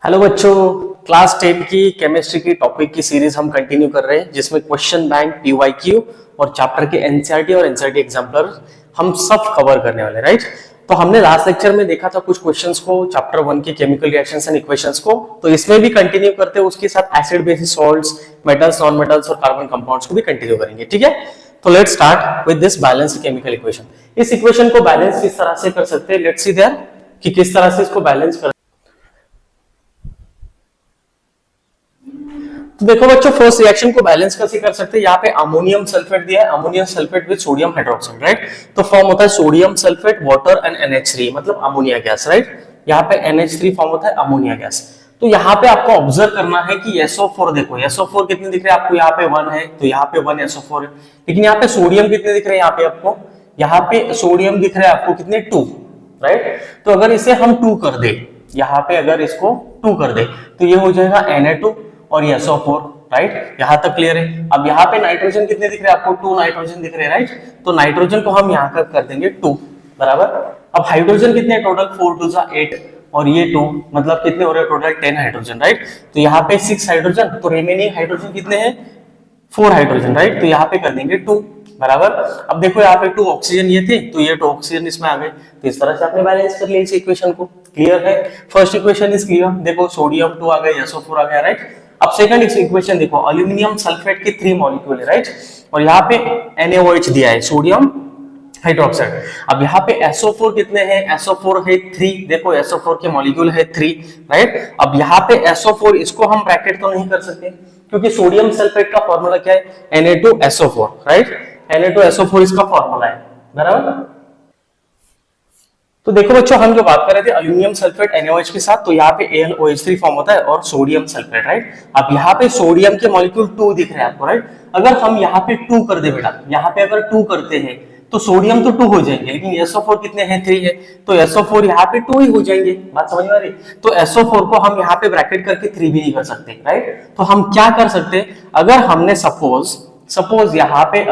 Hello बच्चों, class 10 की chemistry की टॉपिक की सीरीज हम कंटिन्यू कर रहे हैं जिसमें क्वेश्चन बैंक, पीवाईक्यू और चैप्टर के एनसीईआरटी और एनसीईआरटी एग्जाम्पलर हम सब कवर करने वाले, राइट। तो हमने लास्ट लेक्चर में देखा था कुछ क्वेश्चंस को, चैप्टर 1 के केमिकल रिएक्शंस एंड इक्वेशंस को, तो इसमें भी कंटिन्यू करते हैं उसके साथ acid basis salts, metals, non metals और कार्बन कंपाउंड्स को भी कंटिन्यू करेंगे, ठीक है। तो let's start with this balanced chemical equation. इस इक्वेशन को बैलेंस किस तरह से कर सकते हैं, लेट्स सी देयर कि किस तरह से इसको बैलेंस कर। तो देखो बच्चों, फर्स्ट रिएक्शन को बैलेंस कैसे कर सकते हैं। यहाँ पे अमोनियम सल्फेट दिया है, ammonium sulphate with sodium hydroxide, right. तो फॉर्म होता है sodium sulphate water and NH3, मतलब अमोनिया गैस, राइट। यहाँ पे NH3 फॉर्म होता है अमोनिया गैस। तो यहाँ पे आपको ऑब्जर्व करना है कि SO4 देखो, SO4 कितने दिख रहे हैं आपको, यहाँ पे 1 है तो यहाँ पे 1 SO4 है। लेकिन यहाँ पे सोडियम कितने दिख रहे हैं, यहाँ पे आपको, यहाँ पे सोडियम दिख रहे हैं आपको कितने, 2, राइट। तो अगर इसे हम 2 कर दे, यहाँ पे अगर इसको 2 कर दे तो ये हो जाएगा Na2 और ये SO4, राइट। यहां तक क्लियर है। अब यहाँ पे नाइट्रोजन कितने दिख रहे हैं आपको, 2 नाइट्रोजन दिख रहे हैं, राइट। तो नाइट्रोजन को हम यहाँ कर देंगे 2, बराबर। अब हाइड्रोजन कितने टोटल, 4 2 8 और ये 2, मतलब कितने हो रहे हैं टोटल 10 हाइड्रोजन, राइट। तो यहाँ पे 6 हाइड्रोजन, तो रिमेनिंग हाइड्रोजन कितने हैं, 4 हाइड्रोजन, राइट। तो यहाँ पे कर देंगे 2, बराबर। अब देखो यहाँ पे 2 ऑक्सीजन ये थे तो ये 2 ऑक्सीजन इसमें आ गए। तो इस तरह से आपने बैलेंस कर लिया इस इक्वेशन को। क्लियर है, फर्स्ट इक्वेशन इज क्लियर। देखो सोडियम 2 आ गया, SO4 आ गया, राइट। अब सेकंड इक्वेशन देखो, एल्यूमिनियम सल्फेट के 3 मॉलिक्यूल है, राइट। और यहाँ पे NaOH दिया है, सोडियम हाइड्रोक्साइड। अब यहाँ पे SO4 कितने हैं, SO4 है 3, देखो SO4 के मॉलिक्यूल है 3, राइट। अब यहाँ पे SO4 इसको हम ब्रैकेट तो नहीं कर सकते क्योंकि सोडियम सल्फेट का फॉर्मूला क्या है, Na2SO4, राइट। Na2SO4 इसका फॉर्मूला है, बराबर। तो देखो बच्चों, हम जो बात कर रहे थे अल्यूमिनियम सल्फेट NaOH के साथ, तो यहाँ पे AlOH3 फॉर्म होता है और सोडियम सल्फेट, राइट। अब यहाँ पे सोडियम के मॉलिक्यूल 2 दिख रहे हैं आपको, राइट। अगर हम यहाँ पे 2 कर दे बेटा, यहाँ पे अगर 2 करते हैं तो सोडियम तो 2 हो जाएंगे, लेकिन SO4 कितने हैं, 3 है। तो SO4 यहाँ पे 2 ही हो जाएंगे, बात समझ में आ रही। तो SO4 को हम यहाँ पे ब्रैकेट करके 3 भी नहीं कर सकते, राइट। तो हम क्या कर सकते, अगर हमने सपोज यहाँ पे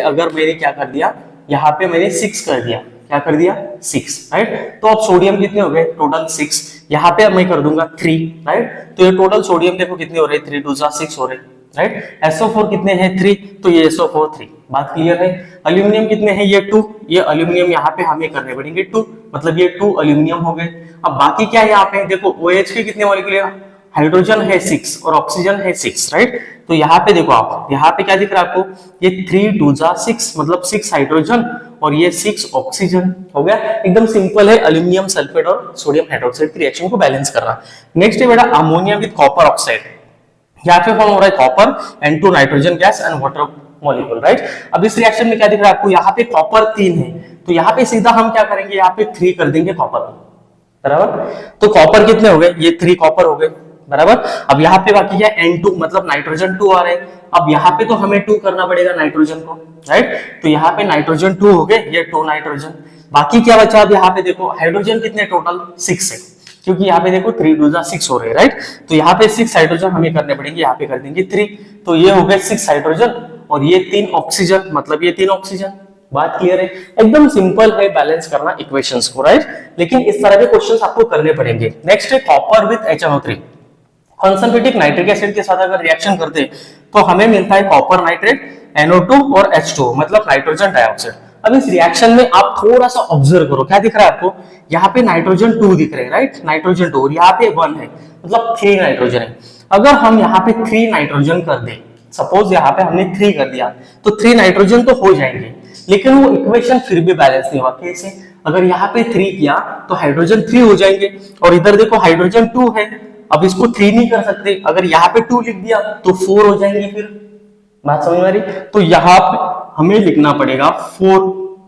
अगर मैंने क्या कर दिया, यहाँ पे मैंने 6 कर दिया, क्या कर दिया, 6, राइट। तो अब सोडियम कितने हो गए टोटल 6, यहाँ पे मैं कर दूंगा 3, राइट। तो ये टोटल सोडियम देखो कितने हो रहे, 3 2 6 हो रहे, राइट। SO4 कितने हैं, 3, तो ये SO4 3, बात क्लियर है। एल्यूमिनियम कितने हैं, ये 2, ये एल्यूमिनियम यहाँ पे हमें करने पड़ेंगे 2, मतलब ये 2 एल्यूमिनियम हो गए। अब बाकी क्या है यहाँ पे, देखो OH के कितने मॉलिक्यूल, हाइड्रोजन है 6 और ऑक्सीजन है 6, राइट। तो यहाँ पे देखो आप, यहाँ पे क्या दिख रहा है आपको, ये 3 2 6, मतलब 6 हाइड्रोजन और ये 6 ऑक्सीजन हो गया। एकदम सिंपल है एल्यूमिनियम सल्फेट और सोडियम हाइड्रोक्साइड की रिएक्शन को बैलेंस करना। नेक्स्ट है बेटा अमोनिया विद कॉपर ऑक्साइड। यहाँ पे फॉर्म हो रहा है copper N2 nitrogen gas and water molecule, right. अब इस रिएक्शन में क्या दिख रहा है आपको, यहाँ पे कॉपर 3 है, तो यहाँ पे सीधा हम क्या करेंगे, यहाँ पे 3 कर देंगे कॉपर, बराबर। तो कॉपर कितने हो गए, ये 3 कॉपर हो गए, बराबर। अब यहाँ पे बाकी क्या, N2 मतलब नाइट्रोजन 2 आ रहे हैं। अब यहाँ पे तो हमें 2 करना पड़ेगा नाइट्रोजन को, राइट। तो यहाँ पे नाइट्रोजन 2 हो गए, ये 2 नाइट्रोजन। बाकी क्या बचा, अब यहाँ पे देखो हाइड्रोजन कितने टोटल 6 है, क्योंकि यहाँ पे देखो 3 2 6 हो रहे, राइट। तो यहाँ पे 6 हाइड्रोजन हमें करने पड़ेंगे, यहाँ पे कर देंगे 3, तो ये हो गए 6 हाइड्रोजन और ये 3 ऑक्सीजन, मतलब ये 3 ऑक्सीजन। बात क्लियर है, एकदम सिंपल है बैलेंस करना इक्वेशंस को, राइट। लेकिन इस तरह के क्वेश्चंस आपको करने पड़ेंगे। नेक्स्ट है copper with HNO3। Concentrated nitric acid के साथ अगर रिएक्शन करते हैं तो हमें मिलता है कॉपर नाइट्रेट, NO2 और H2 मतलब नाइट्रोजन डाइऑक्साइड। अब इस रिएक्शन में आप थोड़ा सा ऑब्जर्व करो, क्या दिख रहा है आपको, यहाँ पे नाइट्रोजन 2 दिख रहे हैं, राइट, नाइट्रोजन 2, और यहाँ पे 1 है, मतलब 3 नाइट्रोजन है। अगर हम यहाँ पे 3 नाइट्रोजन कर दें, सपोज यहाँ पे हमने 3 कर दिया, तो 3 नाइट्रोजन तो हो जाएंगे, लेकिन वो इक्वेशन फिर भी बैलेंस नहीं हुआ। कैसे, अगर यहाँ पे 3 किया तो हाइड्रोजन 3 हो जाएंगे, और इधर देखो हाइड्रोजन 2 है, अब इसको 3 नहीं कर सकते, अगर यहाँ पे 2 लिख दिया तो 4 हो जाएंगे, फिर बात समझ में आ रही। तो यहाँ पे हमें लिखना पड़ेगा 4,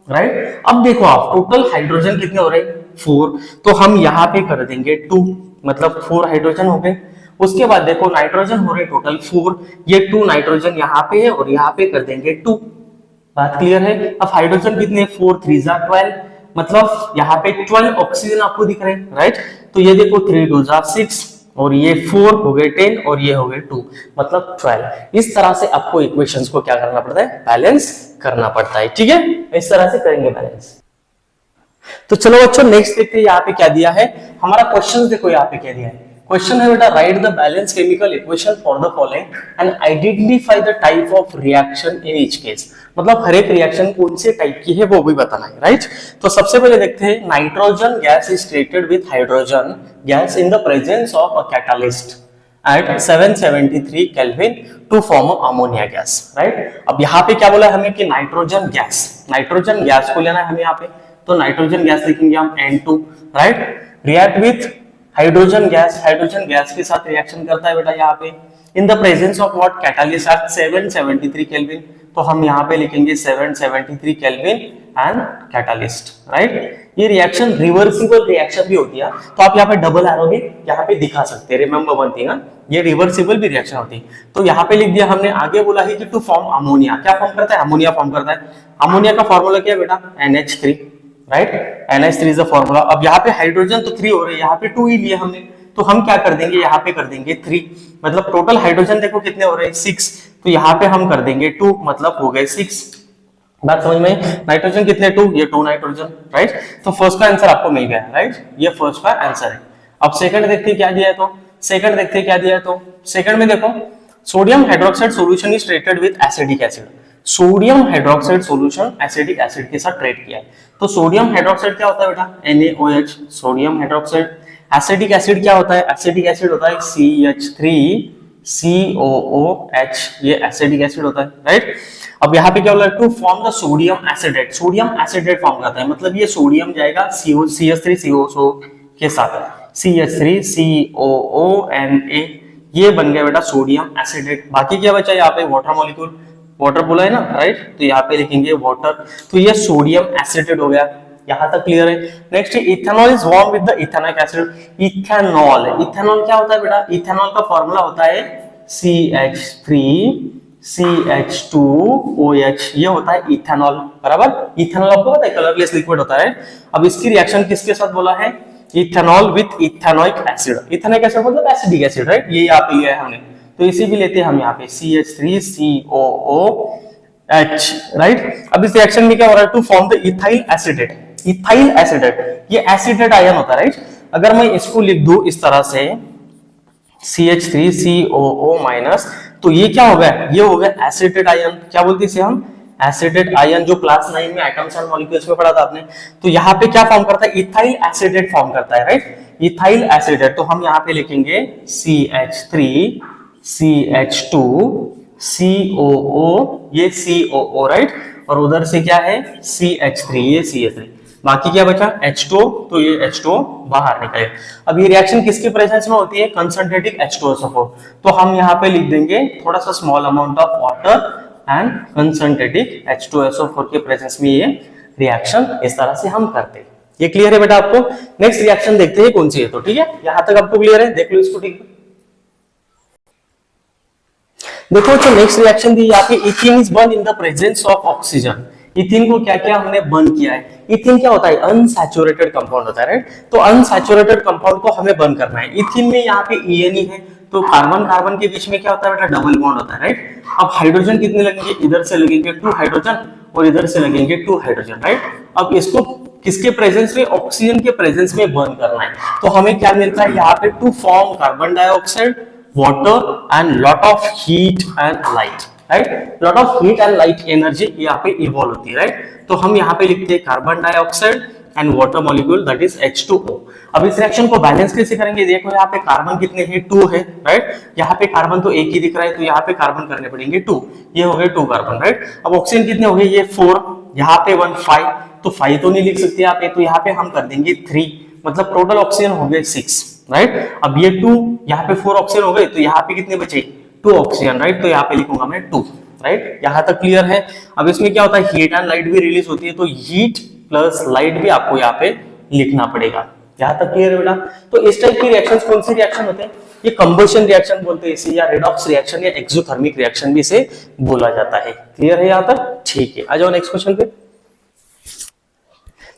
राइट। अब देखो आप टोटल हाइड्रोजन कितने हो रहे, 4, तो हम यहाँ पे कर देंगे 2, मतलब 4 हाइड्रोजन हो गए। उसके बाद देखो नाइट्रोजन हो रहे टोटल 4, ये 2 नाइट्रोजन यहाँ पे है और यहाँ पे कर देंगे 2, बात क्लियर है। अब हाइड्रोजन कितने, 4 3 12, मतलब यहाँ पे 12 ऑक्सीजन आपको दिख रहे हैं, राइट। तो ये देखो 3 2 6 और ये 4 हो गए 10 और ये हो गए 2, मतलब 12। इस तरह से आपको इक्वेशंस को क्या करना पड़ता है, बैलेंस करना पड़ता है, ठीक है। इस तरह से करेंगे बैलेंस। तो चलो बच्चों नेक्स्ट देखते हैं यहाँ पे क्या दिया है हमारा क्वेश्चन। देखो यहाँ पे क्या दिया है, क्वेश्चन है बेटा, right the balance chemical equation for the following and identify the type of reaction in each case. मतलब हर एक रिएक्शन कौन से टाइप की है वो भी बताना है, राइट। तो सबसे पहले देखते हैं, nitrogen gas is treated with hydrogen gas in the presence of a catalyst at 773 Kelvin to form ammonia gas, right. अब यहाँ पे क्या बोला है हमें कि नाइट्रोजन गैस को लेना है हमें यहाँ पे, तो नाइट्रोजन गैस लिखेंगे हम N2, right. React with hydrogen gas के साथ रिएक्शन करता है बेटा यहाँ पे in the presence of what, catalyst at 773 kelvin, तो हम यहाँ पे लिखेंगे 773 केल्विन एंड कैटालिस्ट, राइट। ये रिएक्शन रिवर्सिबल रिएक्शन भी होती है, तो आप यहाँ पे डबल एरो भी यहाँ पे दिखा सकते हैं, रिमेंबर वन थिंग, ये रिवर्सिबल भी रिएक्शन होती है। तो यहाँ पे लिख दिया हमने, आगे बोला है कि टू फॉर्म अमोनिया, क्या फॉर्म करता है, अमोनिया फॉर्म करता है। अमोनिया का फॉर्मूला क्या है बेटा, NH3, right, NH3 is the formula. अब यहाँ पे हाइड्रोजन तो 3 हो रहे हैं, यहाँ पे 2 ही लिए हमने, तो हम क्या कर देंगे, यहाँ पे कर देंगे 3, मतलब टोटल हाइड्रोजन देखो कितने हो रहे हैं, 6, तो यहाँ पे हम कर देंगे 2, मतलब हो गए 6। बात समझ में, नाइट्रोजन कितने 2, ये 2 नाइट्रोजन, राइट। तो फर्स्ट का आंसर आपको मिल गया, राइट, ये फर्स्ट का आंसर है। अब सेकंड देखते हैं क्या दिया है, तो सेकंड में देखो, sodium hydroxide solution is treated with acidic acid. Sodium hydroxide solution acidic acid के साथ ट्रीट किया है, तो सोडियम हाइड्रोक्साइड क्या होता है बेटा, NaOH, sodium hydroxide. Acidic acid क्या होता है, एसिडिक एसिड होता है CH3COOH, ये एसिडिक एसिड होता है, राइट। अब यहाँ पे क्या बोला, to form the sodium acetate form करता है, मतलब ये सोडियम जाएगा CH3COO के साथ, CH3COONA, ये बन गया बेटा सोडियम एसिडेट। बाकी क्या बचा यहाँ पे, वाटर मॉलिक्यूल, वाटर बोला है ना, राइट, तो यहाँ पे लिखेंगे वाटर, तो ये सोडियम एसिडेट हो गया, यहाँ तक क्लियर है। Next, ethanol is form with the ethanoic acid. Ethanol क्या होता है बेटा, इथेनॉल का फॉर्मूला होता है CH3CH2OH, ये होता है इथेनॉल, बराबर। इथेनॉल आपको पता है कलरलेस लिक्विड होता है। अब इसकी रिएक्शन किसके साथ बोला है, ethanol with ethanoic acid. Ethanoic acid मतलब एसिडिक एसिड, राइट, ये यहाँ पे लिया है हमने, तो इसी भी लेते हैं हम यहाँ पे CH3COOH, राइट। अब इस रिएक्शन में क्या हो रहा है, to form the ethyl acetate, ये एसिडेट आयन होता है, राइट। अगर मैं इसको लिख दूं इस तरह से CH3COO-, तो ये क्या हो गया, ये हो गया एसिडेट आयन, क्या बोलते हैं इसे हम, एसिडेट आयन, जो क्लास 9 में एटम्स एंड मॉलिक्यूल्स में पढ़ा था आपने। तो यहाँ पे क्या फॉर्म करता है, इथाइल एसिडेट फॉर्म करता है, राइट, इथाइल एसिडेट। तो हम यहाँ पे लिखेंगे CH3CH2COO, ये COO, राइट, और उधर से क्या है CH3, ये CH3, बाकी क्या बचा H2, तो ये H2 बाहर निकले। अब ये रिएक्शन किसके प्रेजेंस में होती है, कंसंट्रेटिक H2SO4, तो हम यहाँ पे लिख देंगे थोड़ा सा small amount of water and concentrated H2SO4 के प्रेजेंस में ये रिएक्शन इस तरह से हम करते हैं। ये क्लियर है बेटा आपको। नेक्स्ट रिएक्शन देखते हैं कौन सी है, तो ठीक है, यहां तक आपको क्लियर है, देख लो इसको, ठीक है। देखो जो नेक्स्ट रिएक्शन दी यहाँ पे, ethene is burn in the presence of oxygen. Ethene को क्या क्या हमने बर्न किया है, इथीन क्या होता है, अनसैचुरेटेड कंपाउंड होता है, राइट। तो अनसैचुरेटेड कंपाउंड को हमें बर्न करना है। इथीन में यहाँ पे ENE है, तो कार्बन कार्बन के बीच में क्या होता है बेटा, डबल बॉन्ड होता है, राइट। अब हाइड्रोजन कितने लगेंगे, इधर से लगेंगे 2 हाइड्रोजन और इधर से लगेंगे 2 हाइड्रोजन, राइट। अब इसको किसके प्रेजेंस में, ऑक्सीजन के प्रेजेंस में बर्न करना है, तो हमें क्या मिलता है यहाँ पे, to form carbon dioxide, water and lot of heat and light, right. Lot of heat and light energy यहाँ पे इवॉल्व होती है, राइट। तो हम यहाँ पे लिखते हैं carbon dioxide and water molecule, that is H2O। अब इस रिएक्शन को बैलेंस कैसे करेंगे, देखो यहाँ पे कार्बन कितने हैं, 2 है, राइट। यहाँ पे कार्बन तो एक ही दिख रहा है, तो यहाँ पे कार्बन करने पड़ेंगे 2, ये हो गए 2 कार्बन, राइट। अब ऑक्सीजन कितने हो गए, ये 4, यहाँ पे 1 5, तो 5 तो नहीं लिख सकते यहाँ पे, तो यहाँ पे हम कर देंगे 3, मतलब टोटल ऑक्सीजन हो गए 6, राइट। अब ये 2, यहाँ पे 4 ऑक्सीजन हो गए, तो यहाँ पे कितने बचे, 2 ऑक्सीजन, राइट, तो यहाँ पे लिखूंगा मैं 2, राइट। यहाँ तक क्लियर है। अब इसमें क्या होता है, हीट एंड लाइट भी रिलीज होती है, तो हीट प्लस लाइट भी आपको यहाँ पे लिखना पड़ेगा। यहाँ तक क्लियर है बेटा। तो इस टाइप की रिएक्शंस कौन से रिएक्शन होते हैं, ये कंबशन रिएक्शन बोलते हैं इसे, या रेडॉक्स रिएक्शन या एक्सोथर्मिक रिएक्शन भी इसे बोला जाता है। क्लियर है यहाँ तक, ठीक है। आ जाओ नेक्स्ट क्वेश्चन पे।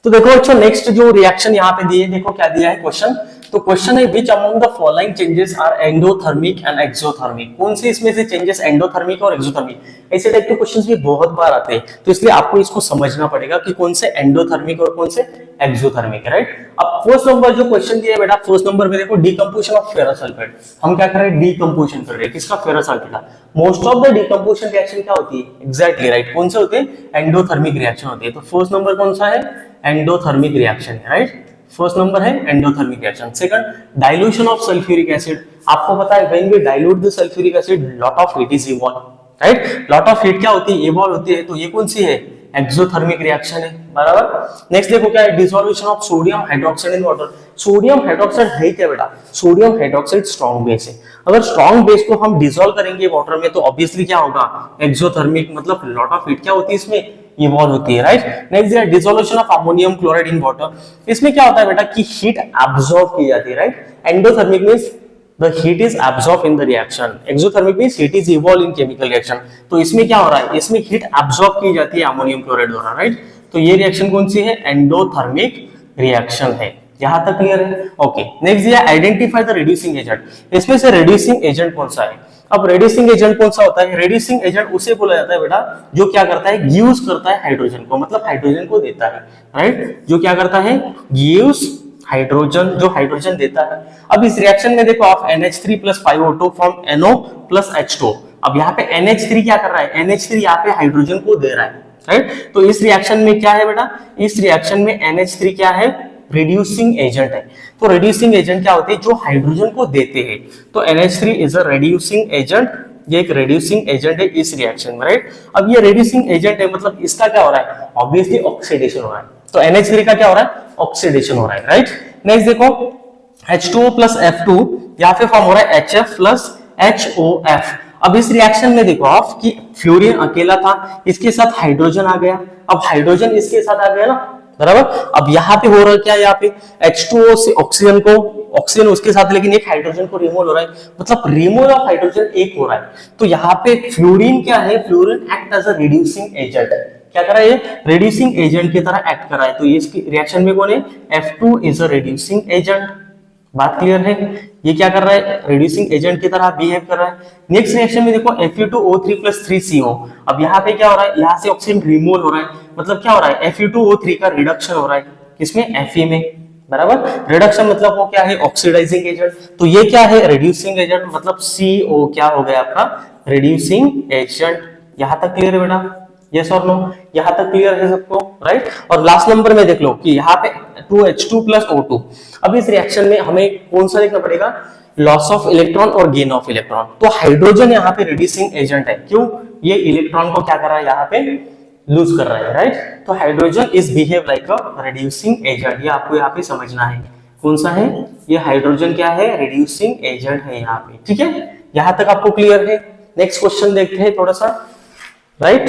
तो देखो अच्छा, नेक्स्ट जो रिएक्शन यहाँ पे दिए, देखो क्या दिया है क्वेश्चन, तो क्वेश्चन है which among the following changes are endothermic and exothermic, कौन से इसमें से चेंजेस एंडोथर्मिक और एक्सोथर्मिक, ऐसे टाइप के क्वेश्चंस भी बहुत बार आते हैं, तो इसलिए आपको इसको समझना पड़ेगा कि कौन से एंडोथर्मिक और कौन से एक्सोथर्मिक है, राइट। अब फर्स्ट नंबर जो क्वेश्चन दिया है बेटा, फर्स्ट नंबर में देखो डिकम्पोजिशन ऑफ फेरस सल्फेट, हम क्या कर रहे हैं, डिकम्पोजिशन कर रहे हैं, किसका, फेरस सल्फेट का। Most of the decomposition reaction क्या होती है, एग्जैक्टली राइट, कौन से होते हैं, एंडोथर्मिक रिएक्शन होते हैं। तो फर्स्ट नंबर कौन सा है, एंडोथर्मिक रिएक्शन है, राइट। फर्स्ट नंबर है endothermic reaction. Second, dilution of sulphuric acid, आपको पता है when we dilute the sulphuric acid lot of heat is evolve, right. Lot of heat क्या होती है, इवॉल्व होती है, तो ये कौन सी है, एक्सोथर्मिक रिएक्शन है, बराबर। नेक्स्ट देखो क्या है, dissolution of sodium hydroxide in water. Sodium hydroxide है क्या बेटा, सोडियम हाइड्रोक्साइड स्ट्रॉन्ग बेस है, अगर स्ट्रॉन्ग बेस को हम डिसॉल्व करेंगे वाटर में तो ऑब्वियसली क्या होगा, एक्सोथर्मिक, मतलब लॉट ऑफ हीट क्या होती है इसमें, इवॉल्व होती है, राइट। नेक्स्ट है dissolution of ammonium chloride in water, इसमें क्या होता है बेटा कि हीट एब्सॉर्ब की जाती है, right. Endothermic means the heat is absorbed in the reaction, exothermic means heat is evolved in chemical reaction, तो इसमें क्या हो रहा है, इसमें हीट एब्सॉर्ब की जाती है अमोनियम क्लोराइड द्वारा, राइट। तो ये रिएक्शन कौन सी है, एंडोथर्मिक रिएक्शन है, यहां तक क्लियर है, ओके। नेक्स्ट ये आइडेंटिफाई द रिड्यूसिंग एजेंट, इसमें से रिड्यूसिंग एजेंट कौन सा है। अब रिड्यूसिंग एजेंट कौन सा होता है, रिड्यूसिंग एजेंट उसे बोला जाता है बेटा जो क्या करता है, गिव्स करता है हाइड्रोजन को, मतलब हाइड्रोजन को देता है, राइट, जो क्या करता है, गिव्स हाइड्रोजन, जो हाइड्रोजन देता है। अब इस रिएक्शन में देखो आप NH3 + 5O2 form NO + H2, अब यहाँ पे NH3 क्या कर रहा है, NH3 यहाँ पे हाइड्रोजन को दे रहा है, राइट। तो इस रिएक्शन में क्या है बेटा, इस रिएक्शन में NH3 क्या है, रिड्यूसिंग एजेंट है। तो रिड्यूसिंग एजेंट क्या होते हैं, जो हाइड्रोजन को देते हैं, तो NH3 is a reducing agent, ये एक रिड्यूसिंग एजेंट है इस रिएक्शन में, राइट। अब ये रिड्यूसिंग एजेंट है, मतलब इसका क्या हो रहा है, ऑब्वियसली ऑक्सीडेशन हो रहा है, तो NH3 का क्या हो रहा है, ऑक्सीडेशन हो रहा है, राइट। नेक्स्ट देखो H2O + F2 या फिर फॉर्म हो रहा है HF + HOF। अब इस रिएक्शन में देखो आप कि फ्लोरीन अकेला था, इसके साथ हाइड्रोजन आ गया, अब हाइड्रोजन इसके साथ आ गया ना, बराबर। अब यहाँ पे हो रहा है क्या, यहाँ पे H2O से ऑक्सीजन को, ऑक्सीजन उसके साथ, लेकिन एक हाइड्रोजन को रिमूव हो रहा है, मतलब रिमूव ऑफ हाइड्रोजन एक हो रहा है। तो यहाँ पे फ्लोरीन क्या है, fluorine act as a reducing agent, क्या कर रहा है, ये रिड्यूसिंग एजेंट की तरह एक्ट कर रहा है। तो ये इसकी रिएक्शन में कौन है, F2 is a reducing agent, बात क्लियर है, ये क्या कर रहा है, रिड्यूसिंग एजेंट की तरह बिहेव कर रहा है। नेक्स्ट रिएक्शन में देखो Fe2O3 + 3CO, अब यहाँ पे क्या हो रहा है, यहाँ से ऑक्सीजन रिमूव हो रहा है, मतलब क्या हो रहा है, Fe2O3 का रिडक्शन हो रहा है, किसमें, Fe में, बराबर। रिडक्शन मतलब वो क्या है, ऑक्सीडाइजिंग एजेंट, तो ये क्या है, रिड्यूसिंग एजेंट, मतलब CO क्या हो गया आपका, रिड्यूसिंग एजेंट। यहां तक क्लियर है बेटा, यस और नो, यहां तक क्लियर है सबको, राइट। और लास्ट नंबर में देख लो कि यहाँ पे 2H2 + O2, अब इस रिएक्शन में हमें कौन सा देखना पड़ेगा, लॉस ऑफ इलेक्ट्रॉन और गेन ऑफ इलेक्ट्रॉन। तो हाइड्रोजन यहाँ पे रिड्यूसिंग एजेंट है, क्यों, ये इलेक्ट्रॉन को क्या कर रहा है, यहाँ पे लूज कर रहा है, राइट। तो hydrogen is behave like a reducing agent, ये आपको यहाँ पे समझना है, कौन सा है, ये हाइड्रोजन क्या है, रिड्यूसिंग एजेंट है यहाँ पे, ठीक है, यहां तक आपको क्लियर है। नेक्स्ट क्वेश्चन देखते हैं थोड़ा सा, राइट।